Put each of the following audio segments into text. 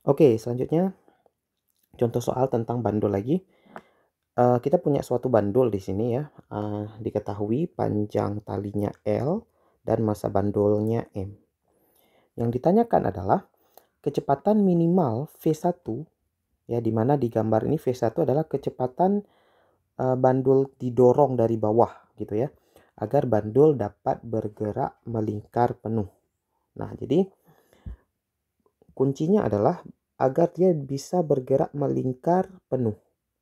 Oke, selanjutnya contoh soal tentang bandul lagi. Kita punya suatu bandul di sini ya. Diketahui panjang talinya L dan massa bandulnya M. Yang ditanyakan adalah kecepatan minimal V1 ya, di mana di gambar ini V1 adalah kecepatan bandul didorong dari bawah gitu ya, agar bandul dapat bergerak melingkar penuh. Nah, jadi kuncinya adalah agar dia bisa bergerak melingkar penuh.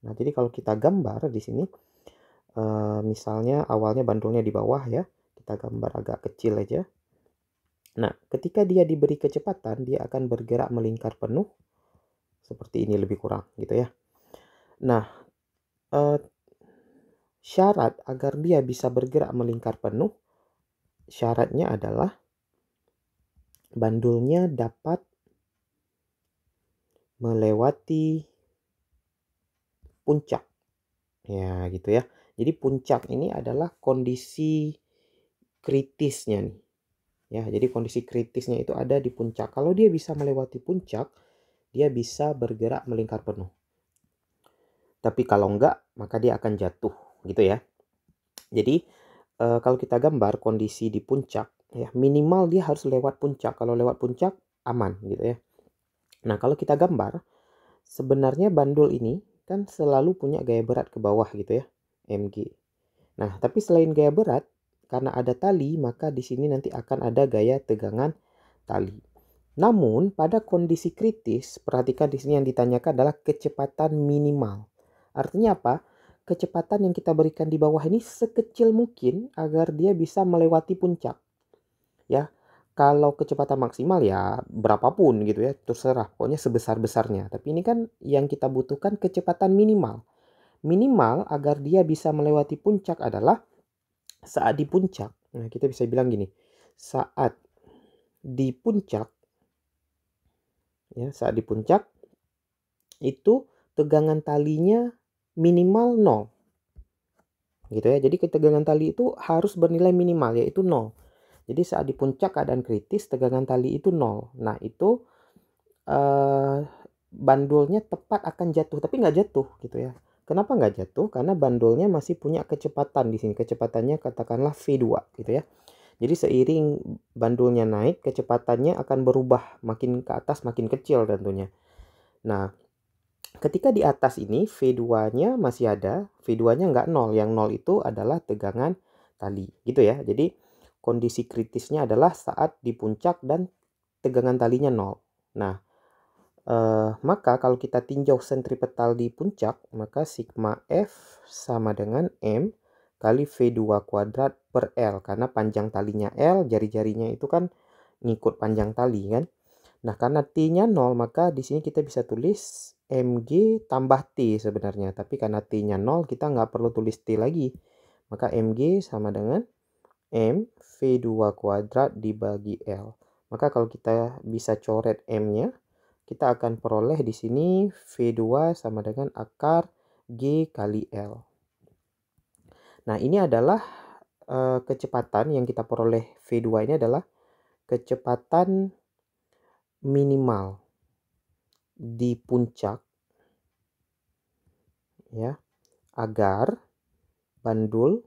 Nah, jadi kalau kita gambar di sini, misalnya awalnya bandulnya di bawah ya, kita gambar agak kecil aja. Nah, ketika dia diberi kecepatan, dia akan bergerak melingkar penuh seperti ini lebih kurang gitu ya. Nah, syarat agar dia bisa bergerak melingkar penuh, syaratnya adalah bandulnya dapat melewati puncak. Ya, gitu ya. Jadi puncak ini adalah kondisi kritisnya nih. Ya, jadi kondisi kritisnya itu ada di puncak. Kalau dia bisa melewati puncak, dia bisa bergerak melingkar penuh. Tapi kalau enggak, maka dia akan jatuh, gitu ya. Jadi kalau kita gambar kondisi di puncak, ya minimal dia harus lewat puncak. Kalau lewat puncak aman, gitu ya. Nah, kalau kita gambar, sebenarnya bandul ini kan selalu punya gaya berat ke bawah gitu ya, mg. Nah, tapi selain gaya berat, karena ada tali, maka di sini nanti akan ada gaya tegangan tali. Namun, pada kondisi kritis, perhatikan di sini yang ditanyakan adalah kecepatan minimal. Artinya apa? Kecepatan yang kita berikan di bawah ini sekecil mungkin agar dia bisa melewati puncak. Ya, kalau kecepatan maksimal ya berapapun gitu ya, terserah, pokoknya sebesar-besarnya. Tapi ini kan yang kita butuhkan kecepatan minimal. Minimal agar dia bisa melewati puncak adalah saat di puncak. Nah, kita bisa bilang gini, saat di puncak, ya, saat di puncak itu tegangan talinya minimal 0. Gitu ya. Jadi ketegangan tali itu harus bernilai minimal, yaitu 0. Jadi saat di puncak keadaan kritis, tegangan tali itu 0. Nah, itu bandulnya tepat akan jatuh, tapi nggak jatuh gitu ya. Kenapa nggak jatuh? Karena bandulnya masih punya kecepatan di sini. Kecepatannya katakanlah V2 gitu ya. Jadi seiring bandulnya naik, kecepatannya akan berubah makin ke atas makin kecil tentunya. Nah, ketika di atas ini V2-nya masih ada, V2-nya nggak 0. Yang 0 itu adalah tegangan tali gitu ya. Jadi kondisi kritisnya adalah saat di puncak dan tegangan talinya 0. Nah, maka kalau kita tinjau sentripetal di puncak, maka sigma F sama dengan M kali V2 kuadrat per L. Karena panjang talinya L, jari-jarinya itu kan ngikut panjang tali kan. Nah, karena T-nya 0, maka di sini kita bisa tulis mg tambah T sebenarnya. Tapi karena T-nya 0, kita nggak perlu tulis T lagi. Maka mg sama dengan M V2 kuadrat dibagi L. Maka kalau kita bisa coret M-nya, kita akan peroleh di sini V2 sama dengan akar G kali L. Nah, ini adalah kecepatan yang kita peroleh V2 ini adalah kecepatan minimal di puncak ya, agar bandul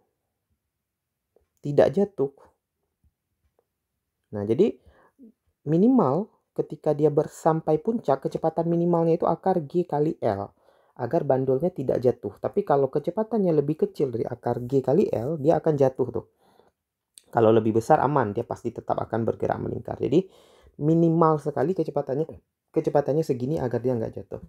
tidak jatuh. Nah, jadi minimal ketika dia sampai puncak, kecepatan minimalnya itu akar G kali L agar bandulnya tidak jatuh. Tapi kalau kecepatannya lebih kecil dari akar G kali L, dia akan jatuh tuh. Kalau lebih besar aman, dia pasti tetap akan bergerak melingkar. Jadi minimal sekali kecepatannya segini agar dia nggak jatuh.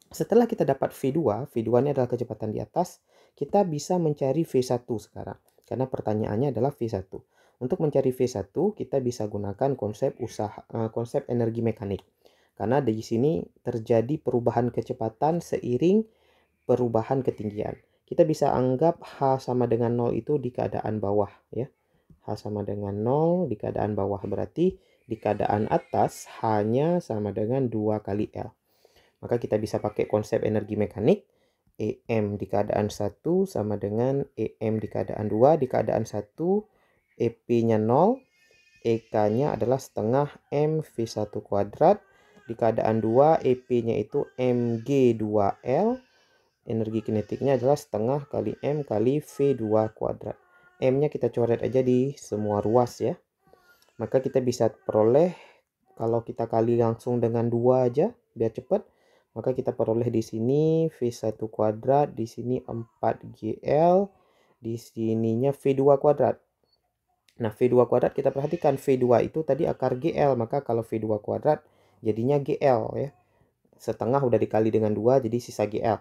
Setelah kita dapat V2, V2 ini adalah kecepatan di atas, kita bisa mencari V1 sekarang. Karena pertanyaannya adalah V1. Untuk mencari V1, kita bisa gunakan konsep energi mekanik. Karena di sini terjadi perubahan kecepatan seiring perubahan ketinggian. Kita bisa anggap H sama dengan 0 itu di keadaan bawah ya. H sama dengan 0 di keadaan bawah, berarti di keadaan atas H-nya sama dengan 2 kali L. Maka kita bisa pakai konsep energi mekanik. EM di keadaan 1 sama dengan EM di keadaan 2. Di keadaan 1 EP-nya 0, EK-nya adalah setengah M V1 kuadrat Di keadaan 2, EP-nya itu mg2l. Energi kinetiknya adalah setengah kali M kali V2 kuadrat. M-nya kita coret aja di semua ruas ya. Maka kita bisa peroleh, kalau kita kali langsung dengan 2 aja biar cepat, maka kita peroleh di sini V1 kuadrat, di sini 4GL, di sininya V2 kuadrat. Nah, V2 kuadrat kita perhatikan, V2 itu tadi akar GL, maka kalau V2 kuadrat jadinya GL ya. Setengah udah dikali dengan 2 jadi sisa GL.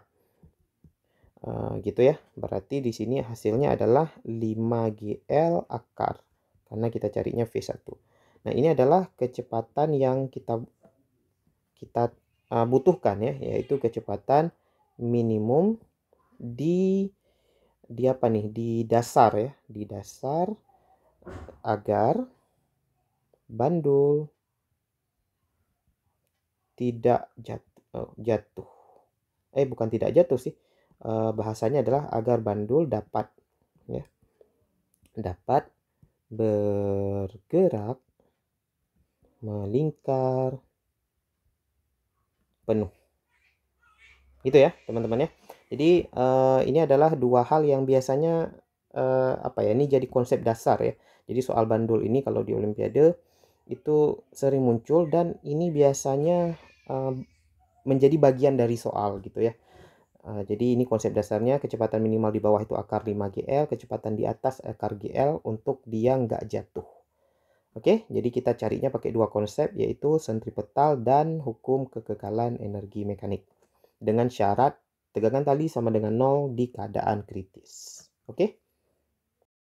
Gitu ya. Berarti di sini hasilnya adalah 5GL akar. Karena kita carinya V1. Nah, ini adalah kecepatan yang kita butuhkan ya, yaitu kecepatan minimum di apa nih? Di dasar ya, di dasar agar bandul tidak jatuh. Bukan tidak jatuh sih. Bahasanya adalah agar bandul dapat ya, dapat bergerak melingkar penuh. Gitu ya, teman-teman ya. Jadi ini adalah dua hal yang biasanya ini jadi konsep dasar ya. Jadi soal bandul ini kalau di Olimpiade itu sering muncul dan ini biasanya menjadi bagian dari soal gitu ya. Jadi ini konsep dasarnya, kecepatan minimal di bawah itu akar 5GL, kecepatan di atas akar GL untuk dia nggak jatuh. Oke, jadi kita carinya pakai dua konsep, yaitu sentripetal dan hukum kekekalan energi mekanik. Dengan syarat tegangan tali sama dengan 0 di keadaan kritis. Oke?